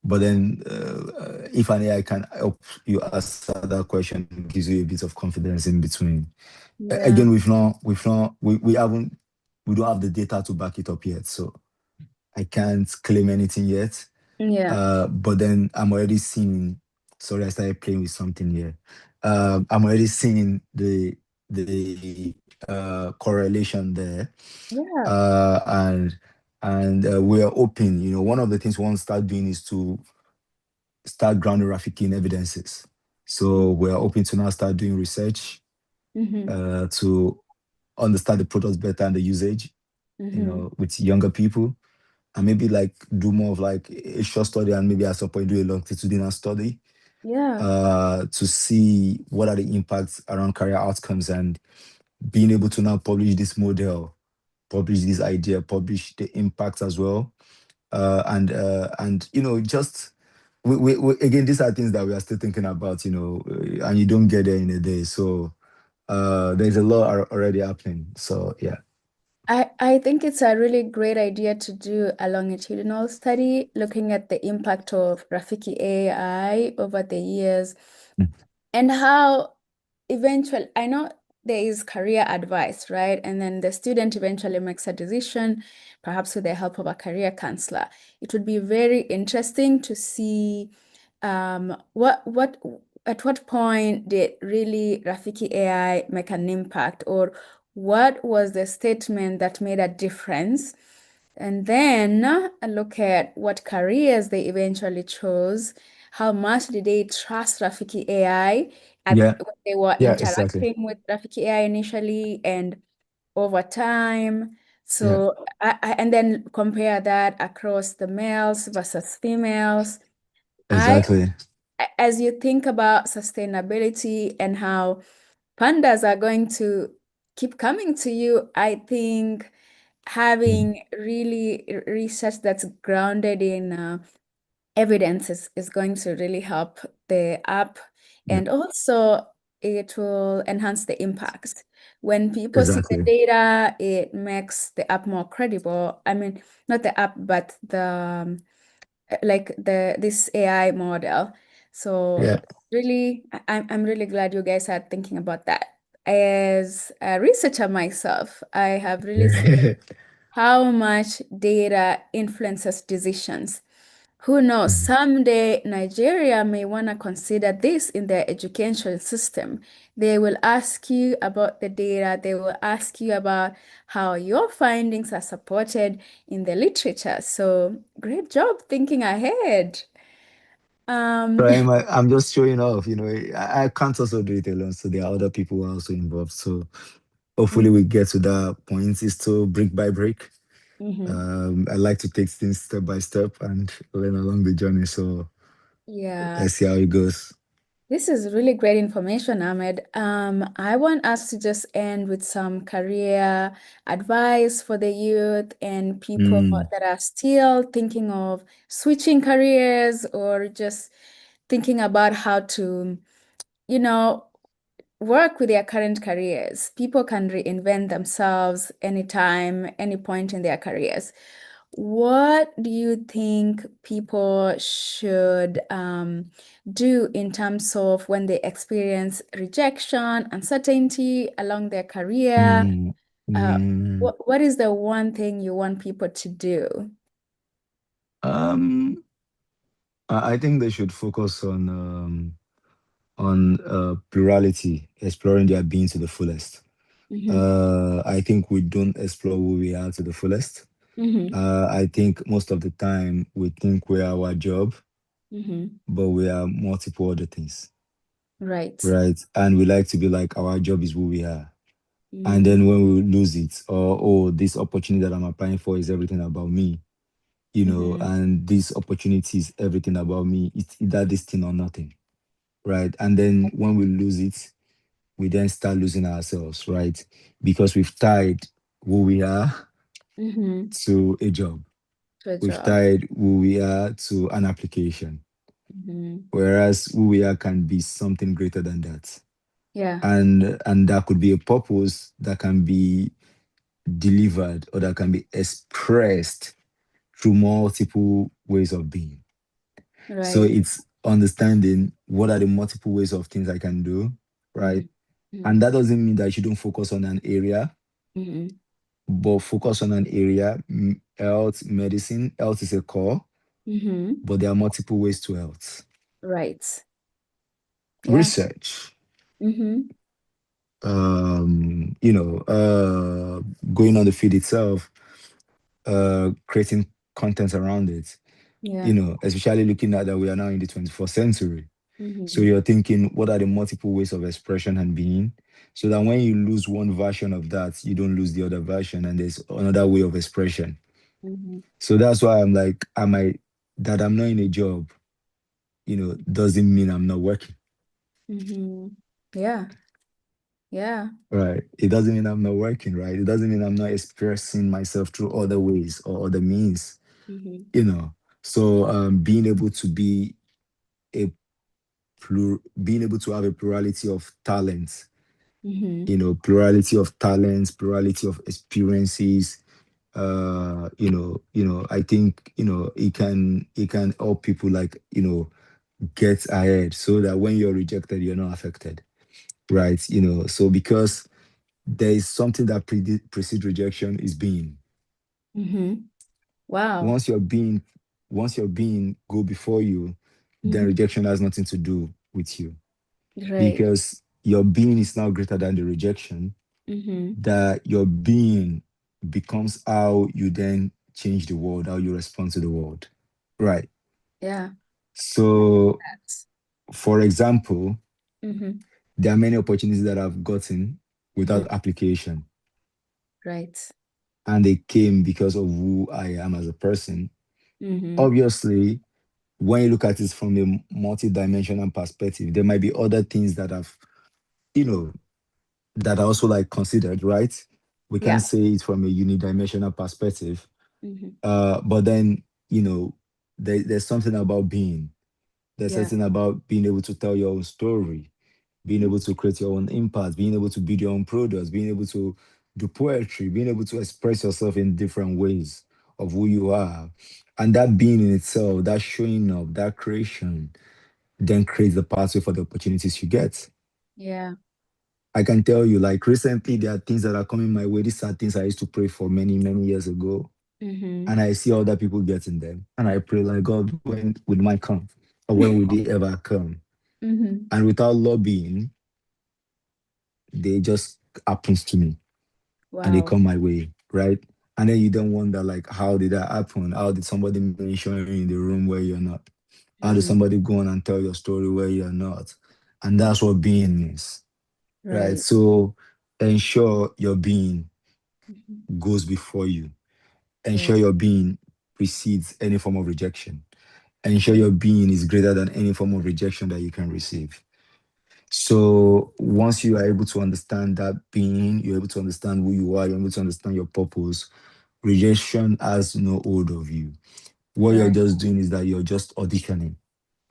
But then, if an AI can help you answer that question, it gives you a bit of confidence in between. Yeah. Again, we haven't, we don't have the data to back it up yet, so I can't claim anything yet. Yeah. But then I'm already seeing. Sorry, I started playing with something here. I'm already seeing the correlation there, Yeah. and we are open. One of the things we want to start doing is to start grounding Rafiki in evidences. So we are open to now start doing research Mm-hmm. to understand the products better and the usage, Mm-hmm. with younger people, and maybe like do more of like a short study and maybe at some point do a longitudinal study Yeah. to see what are the impacts around career outcomes, and being able to now publish this model, publish this idea, publish the impacts as well. And just again, these are things that we are still thinking about, and you don't get there in a day. So there's a lot already happening. So yeah. I think it's a really great idea to do a longitudinal study looking at the impact of Rafiki AI over the years and how eventually, I know there is career advice, right? And then the student eventually makes a decision, perhaps with the help of a career counselor. It would be very interesting to see what at what point did really Rafiki AI make an impact, or what was the statement that made a difference? And then look at what careers they eventually chose. How much did they trust Rafiki AI Yeah. when they were Yeah, exactly. interacting with Rafiki AI initially and over time? Yeah, So, and then compare that across the males versus females. I, exactly. as you think about sustainability and how pandas are going to keep coming to you, I think Mm. having really research that's grounded in evidence is going to really help the app, Yeah, and also it will enhance the impact. When people see the exactly. data, it makes the app more credible. I mean, not the app, but the like the this AI model. So Yeah. really, I'm really glad you guys are thinking about that. As a researcher myself, I have really seen how much data influences decisions. Who knows, Mhm. someday Nigeria may want to consider this in their education system. They will ask you about the data, they will ask you about how your findings are supported in the literature. So, great job thinking ahead. Um, So I'm just showing off, I can't also do it alone. So there are other people who are also involved. So hopefully we get to that point. It's still brick by brick. mhm. I like to take things step by step and learn along the journey. So Yeah. let's see how it goes. This is really great information, Ahmed. I want us to just end with some career advice for the youth and people Mm, that are still thinking of switching careers or just thinking about how to, you know, work with their current careers. People can reinvent themselves anytime, any point in their careers. What do you think people should do in terms of when they experience rejection, uncertainty along their career? mm, Uh, mm. what is the one thing you want people to do? Um, I think they should focus on plurality, exploring their being to the fullest. Hmm. I think we don't explore who we are to the fullest. Hmm. I think most of the time we think we are our job, Hmm. but we are multiple other things, Right. right? And we like to be like our job is who we are. And Mm. then when we lose it, or oh, this opportunity that I'm applying for is everything about me, Hmm. and this opportunity is everything about me. It's either this thing or nothing. right? And then when we lose it, we then start losing ourselves, right? Because we've tied who we are Mm-hmm. to a job. To a We've job. tied who we are to an application. Mm-hmm. Whereas who we are can be something greater than that. Yeah. And that could be a purpose that can be delivered or that can be expressed through multiple ways of being. So Right. it's understanding what are the multiple ways of things I can do, Mm-hmm. right? Mm-hmm. And that doesn't mean that you shouldn't focus on an area, Mm-hmm. but focus on an area. Health, medicine, health is a core, Mm-hmm. but there are multiple ways to health. Right. Yeah. Research, Mm-hmm. going on the feed itself, creating content around it, Yeah. especially looking at that we are now in the 21st century. So Mm-hmm. you're thinking, what are the multiple ways of expression and being? So that when you lose one version of that, you don't lose the other version, and there's another way of expression. Mm-hmm. So that's why I'm like, that I'm not in a job, doesn't mean I'm not working, Mm-hmm. Yeah. Yeah. right? It doesn't mean I'm not working, right? It doesn't mean I'm not expressing myself through other ways or other means, Mm-hmm. you know. So being able to be a being able to have a plurality of talents, Mm-hmm. plurality of talents, plurality of experiences. I think it can help people like get ahead so that when you're rejected, you're not affected, right? So because there is something that precedes rejection is being. Mm-hmm. Wow. Once your being, once your being go before you, then Mm-hmm. rejection has nothing to do with you Right. because your being is now greater than the rejection. Mm-hmm. That your being becomes how you then change the world, how you respond to the world. Right. Yeah. So, That's. for example, Mm-hmm. there are many opportunities that I've gotten Mm-hmm. without application, Right. and they came because of who I am as a person. Mm-hmm. Obviously, when you look at it from a multi-dimensional perspective, there might be other things you know, that are also like considered, right? We Yeah. can't say it from a unidimensional perspective. Mm-hmm. But then, there's something about being. There's Yeah. something about being able to tell your own story, being able to create your own impact, being able to build your own products, being able to do poetry, being able to express yourself in different ways of who you are. And that being in itself, that showing up, that creation, then creates the pathway for the opportunities you get. Yeah. I can tell you, like recently, there are things that are coming my way. These are things I used to pray for many, many years ago. Mm-hmm. And I see other people getting them. And I pray, like, God, when will mine come? Or when will they ever come? Mm-hmm. And without lobbying, they just happens to me and they Wow. come my way, right? And then you don't wonder, like, how did that happen? How did somebody mention you in the room where you're not? How did Mm-hmm. somebody go on and tell your story where you're not? And that's what being is, right? Right. So ensure your being Mm-hmm. goes before you. Yeah. Ensure your being precedes any form of rejection. Ensure Mm-hmm. your being is greater than any form of rejection that you can receive. So once you are able to understand that being, you're able to understand who you are, you're able to understand your purpose, rejection has no hold of you. What you're Right. just doing is that you're just auditioning.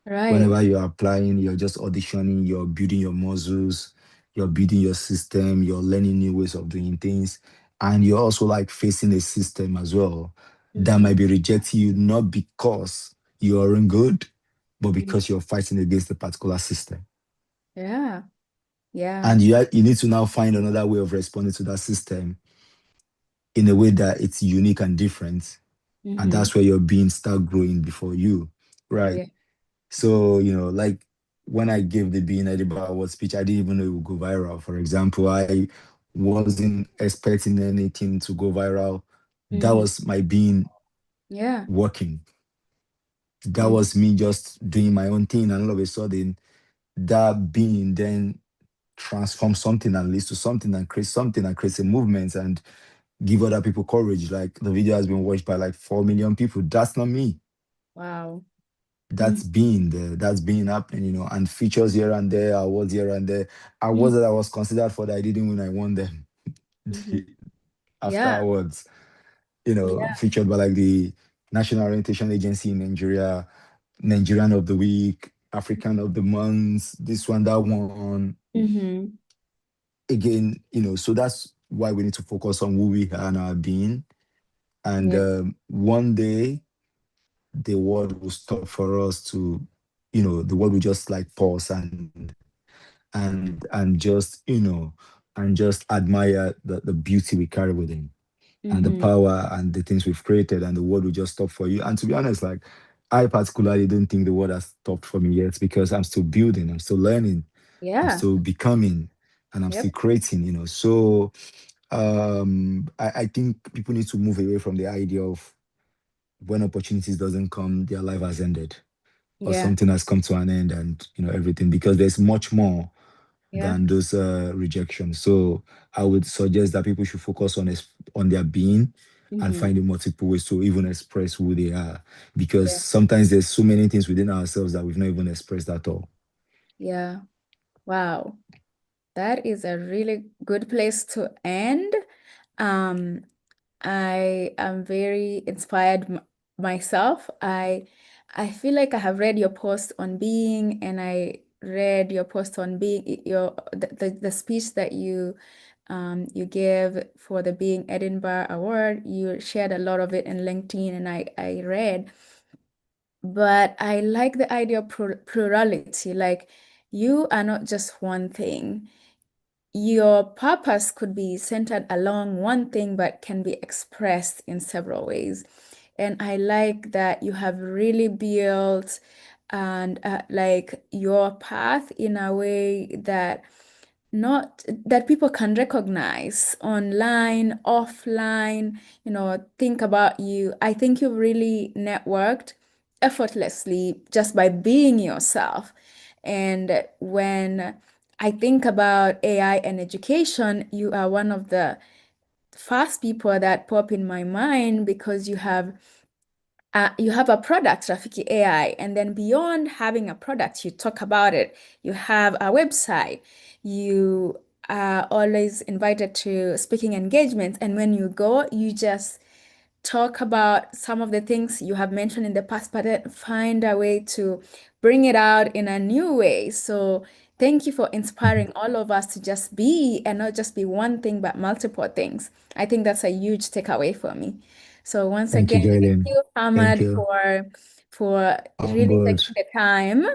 Right. Whenever you're applying, you're just auditioning, you're building your muscles, you're building your system, you're learning new ways of doing things. And you're also like facing a system as well that Mm-hmm. might be rejecting you, not because you aren't good, but Mm-hmm. because you're fighting against a particular system. Yeah. Yeah. And you need to now find another way of responding to that system in a way that it's unique and different. And Mm-hmm. that's where your being start growing before you. Right. Yeah. So, like when I gave the Being Edible Award speech, I didn't even know it would go viral. For example, I wasn't expecting anything to go viral. That Mm-hmm. was my being Yeah. working. That Mm-hmm. was me just doing my own thing. And all of a sudden, that being then transforms something and leads to something and creates a movement and give other people courage. Like the video has been watched by like 4 million people. That's not me. Wow. Mm, that's been there, that's been happening, and features here and there, awards here and there, mm, awards that I was considered for that I didn't win, I won them mhm. after Yeah, awards, yeah. featured by like the National Orientation Agency in Nigeria, Nigerian of the Week, African of the Month, this one, that one. Mm-hmm. Again, so that's why we need to focus on who we are and our being. And Yeah. one day, the world will stop for us to, the world will just like pause and just, and just admire the beauty we carry within and the Mm-hmm. power and the things we've created, and the world will just stop for you. And to be honest, like I particularly don't think the world has stopped for me yet, because I'm still building, I'm still learning, I'm Yeah. still becoming, and I'm still Yep. creating. So I think people need to move away from the idea of when opportunities doesn't come, their life has ended or Yeah. something has come to an end, and everything, because there's much more Yeah. than those rejections. So I would suggest that people should focus on their being and Mm-hmm. finding multiple ways to even express who they are, because Yeah. sometimes there's so many things within ourselves that we've not even expressed at all. Yeah. Wow. That is a really good place to end. Um, I am very inspired m myself. I feel like I have read your post on being, and I read your post on being your the speech that you gave for the Being Edinburgh Award. You shared a lot of it in LinkedIn, and I read. But I like the idea of plurality. Like you are not just one thing. Your purpose could be centered along one thing, but can be expressed in several ways. And I like that you have really built and like your path in a way that not that people can recognize online, offline, think about you. I think you've really networked effortlessly just by being yourself. And when I think about AI and education, you are one of the first people that pop in my mind because you have a product, Rafiki AI, and then beyond having a product, you talk about it. You have a website. You are always invited to speaking engagements, and when you go, you just talk about some of the things you have mentioned in the past, but then find a way to bring it out in a new way. So thank you for inspiring all of us to just be and not just be one thing, but multiple things. I think that's a huge takeaway for me. So once Thank you, again, thank Jalen. you, Thank Ahmad, you. for On really board. taking the time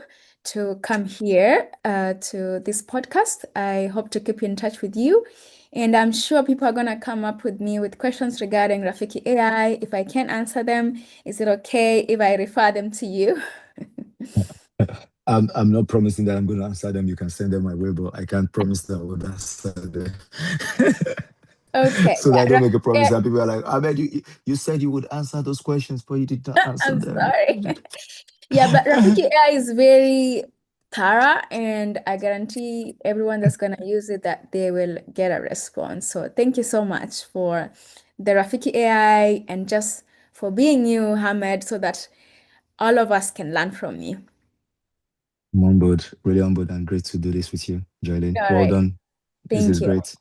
to come here to this podcast. I hope to keep in touch with you. And I'm sure people are going to come up with me with questions regarding Rafiki AI. If I can't answer them, is it okay if I refer them to you? I'm not promising that I'm going to answer them. You can send them my way, but I can't promise that I would answer them. Okay, So that I yeah, don't make a Rafiki promise AI, and people are like, I bet you said you would answer those questions, but you did not answer I'm them. sorry. Yeah, but Rafiki AI is very thorough, and I guarantee everyone that's going to use it that they will get a response. So thank you so much for the Rafiki AI and just for being you, Hamed, so that all of us can learn from you. I'm on board, really on board, and great to do this with you, Joylene. All Well right. done. This is Thank you. great.